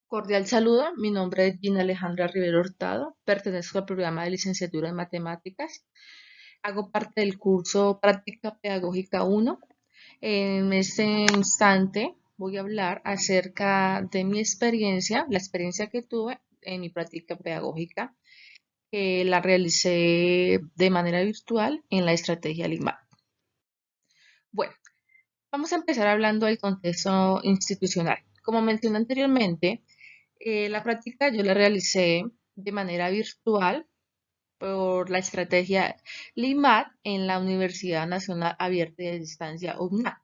Cordial saludo, mi nombre es Gina Alejandra Rivero Hurtado, pertenezco al programa de licenciatura en matemáticas, hago parte del curso Práctica Pedagógica 1. En este instante voy a hablar acerca de mi experiencia, la experiencia que tuve en mi práctica pedagógica, que la realicé de manera virtual en la estrategia Lima. Bueno, vamos a empezar hablando del contexto institucional. Como mencioné anteriormente, la práctica yo la realicé de manera virtual por la estrategia LIMAD en la Universidad Nacional Abierta y de Distancia UNA,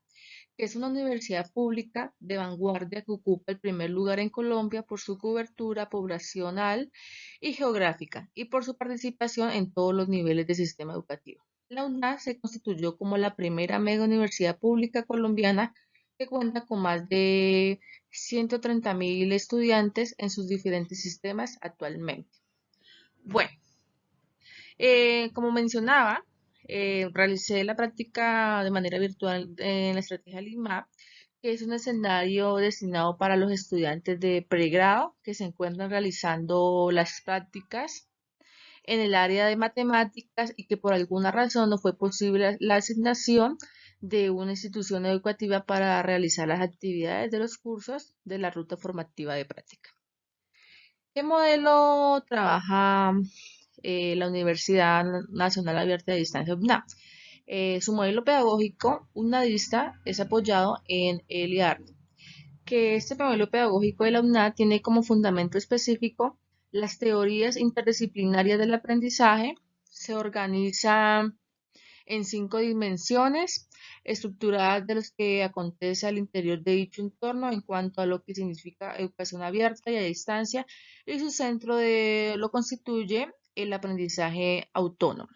que es una universidad pública de vanguardia que ocupa el primer lugar en Colombia por su cobertura poblacional y geográfica y por su participación en todos los niveles del sistema educativo. La UNA se constituyó como la primera mega universidad pública colombiana que cuenta con más de 130.000 estudiantes en sus diferentes sistemas actualmente. Bueno, como mencionaba, realicé la práctica de manera virtual en la estrategia LIMAP, que es un escenario destinado para los estudiantes de pregrado que se encuentran realizando las prácticas en el área de matemáticas y que por alguna razón no fue posible la asignación de una institución educativa para realizar las actividades de los cursos de la ruta formativa de práctica. ¿Qué modelo trabaja la Universidad Nacional Abierta de Distancia UNA? Su modelo pedagógico UNADISTA es apoyado en el IART, que este modelo pedagógico de la UNA tiene como fundamento específico las teorías interdisciplinarias del aprendizaje, se organiza en 5 dimensiones estructuradas de los que acontece al interior de dicho entorno en cuanto a lo que significa educación abierta y a distancia, y su centro lo constituye el aprendizaje autónomo.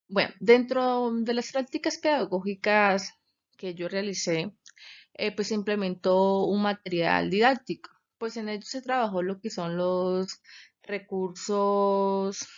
Bueno, dentro de las prácticas pedagógicas que yo realicé, pues se implementó un material didáctico. Pues en ello se trabajó lo que son recursos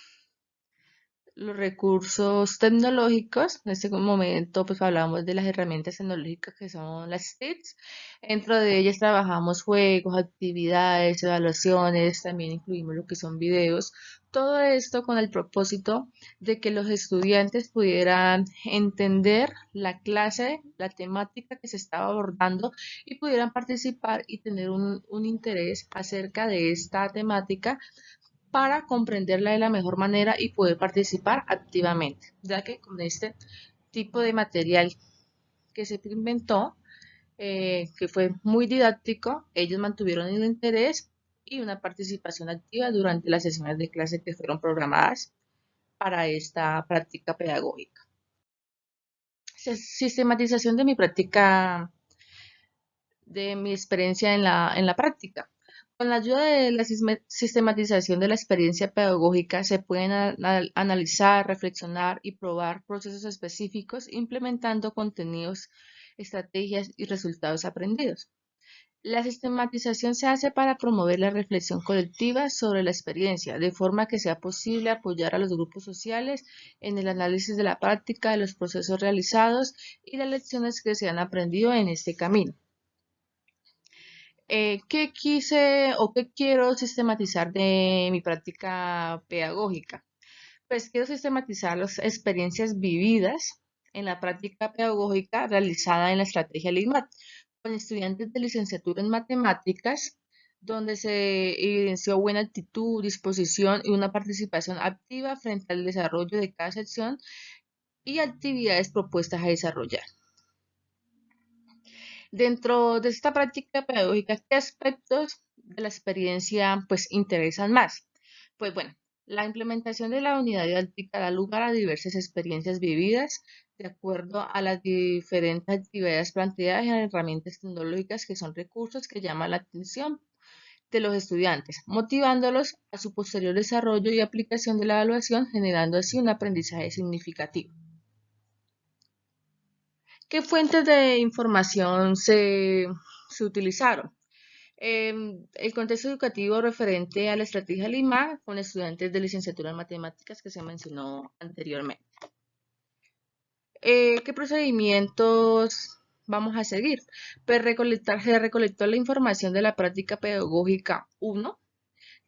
los recursos tecnológicos. En este momento, pues hablamos de las herramientas tecnológicas que son las TICs. Dentro de ellas trabajamos juegos, actividades, evaluaciones, también incluimos lo que son videos. Todo esto con el propósito de que los estudiantes pudieran entender la clase, la temática que se estaba abordando y pudieran participar y tener un interés acerca de esta temática para comprenderla de la mejor manera y poder participar activamente, ya que con este tipo de material que se inventó, que fue muy didáctico, ellos mantuvieron el interés y una participación activa durante las sesiones de clase que fueron programadas para esta práctica pedagógica. Sistematización de mi práctica, de mi experiencia en la práctica. Con la ayuda de la sistematización de la experiencia pedagógica se pueden analizar, reflexionar y probar procesos específicos implementando contenidos, estrategias y resultados aprendidos. La sistematización se hace para promover la reflexión colectiva sobre la experiencia, de forma que sea posible apoyar a los grupos sociales en el análisis de la práctica de los procesos realizados y las lecciones que se han aprendido en este camino. ¿Qué quise o qué quiero sistematizar de mi práctica pedagógica? Pues quiero sistematizar las experiencias vividas en la práctica pedagógica realizada en la estrategia LIMAT con estudiantes de licenciatura en matemáticas, donde se evidenció buena actitud, disposición y una participación activa frente al desarrollo de cada sección y actividades propuestas a desarrollar. Dentro de esta práctica pedagógica, ¿qué aspectos de la experiencia pues interesan más? Pues bueno, la implementación de la unidad didáctica da lugar a diversas experiencias vividas de acuerdo a las diferentes actividades planteadas en herramientas tecnológicas que son recursos que llaman la atención de los estudiantes, motivándolos a su posterior desarrollo y aplicación de la evaluación, generando así un aprendizaje significativo. ¿Qué fuentes de información se utilizaron? El contexto educativo referente a la estrategia Lima con estudiantes de licenciatura en matemáticas que se mencionó anteriormente. ¿Qué procedimientos vamos a seguir. Pues se recolectó la información de la práctica pedagógica 1,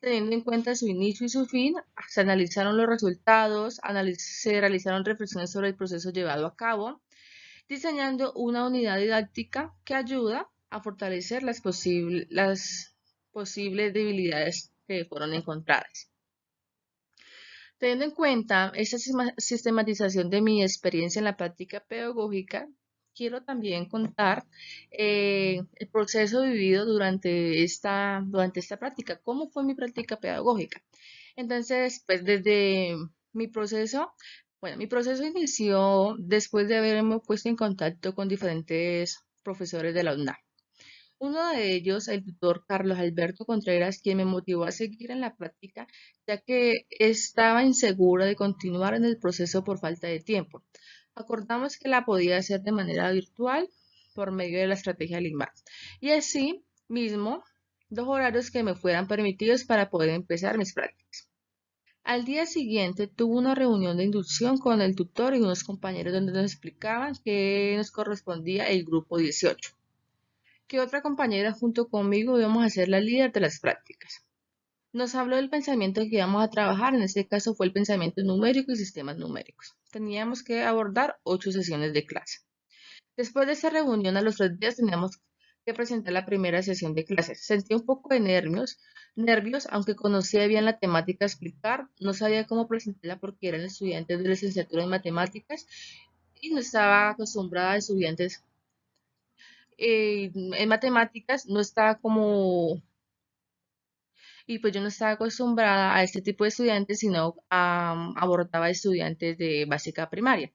teniendo en cuenta su inicio y su fin, se analizaron los resultados, se realizaron reflexiones sobre el proceso llevado a cabo, diseñando una unidad didáctica que ayuda a fortalecer las posibles debilidades que fueron encontradas. Teniendo en cuenta esta sistematización de mi experiencia en la práctica pedagógica, quiero también contar el proceso vivido durante esta práctica. ¿Cómo fue mi práctica pedagógica? Entonces, pues desde mi proceso, bueno, mi proceso inició después de haberme puesto en contacto con diferentes profesores de la UNAM. Uno de ellos, el tutor Carlos Alberto Contreras, quien me motivó a seguir en la práctica, ya que estaba insegura de continuar en el proceso por falta de tiempo. Acordamos que la podía hacer de manera virtual por medio de la estrategia Lean. Y así mismo, dos horarios que me fueran permitidos para poder empezar mis prácticas. Al día siguiente tuve una reunión de inducción con el tutor y unos compañeros donde nos explicaban que nos correspondía el grupo 18, que otra compañera junto conmigo íbamos a ser la líder de las prácticas. Nos habló del pensamiento que íbamos a trabajar, en este caso fue el pensamiento numérico y sistemas numéricos. Teníamos que abordar 8 sesiones de clase. Después de esta reunión, a los 3 días teníamos que presentar la primera sesión de clases. Sentí un poco de nervios, aunque conocía bien la temática a explicar, no sabía cómo presentarla porque eran estudiantes de licenciatura en matemáticas y no estaba acostumbrada a estudiantes en matemáticas, no estaba como, y pues yo no estaba acostumbrada a este tipo de estudiantes, sino abordaba estudiantes de básica primaria.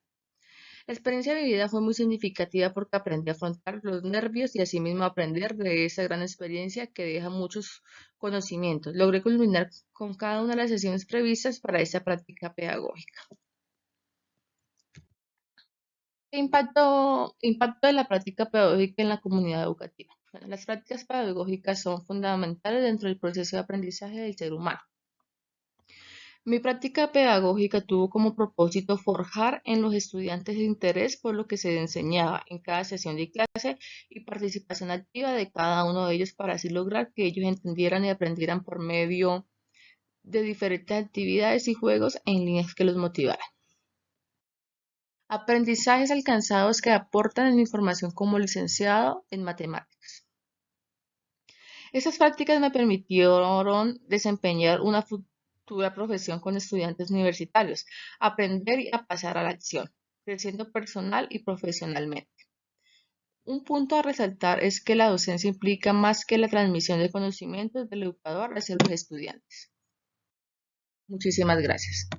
La experiencia vivida fue muy significativa porque aprendí a afrontar los nervios y asimismo aprender de esa gran experiencia que deja muchos conocimientos. Logré culminar con cada una de las sesiones previstas para esa práctica pedagógica. ¿Qué impacto de la práctica pedagógica en la comunidad educativa? Bueno, las prácticas pedagógicas son fundamentales dentro del proceso de aprendizaje del ser humano. Mi práctica pedagógica tuvo como propósito forjar en los estudiantes el interés por lo que se enseñaba en cada sesión de clase y participación activa de cada uno de ellos para así lograr que ellos entendieran y aprendieran por medio de diferentes actividades y juegos en líneas que los motivaran. Aprendizajes alcanzados que aportan en información como licenciado en matemáticas. Estas prácticas me permitieron desempeñar una futura profesión con estudiantes universitarios, aprender y a pasar a la acción, creciendo personal y profesionalmente. Un punto a resaltar es que la docencia implica más que la transmisión de conocimientos del educador hacia los estudiantes. Muchísimas gracias.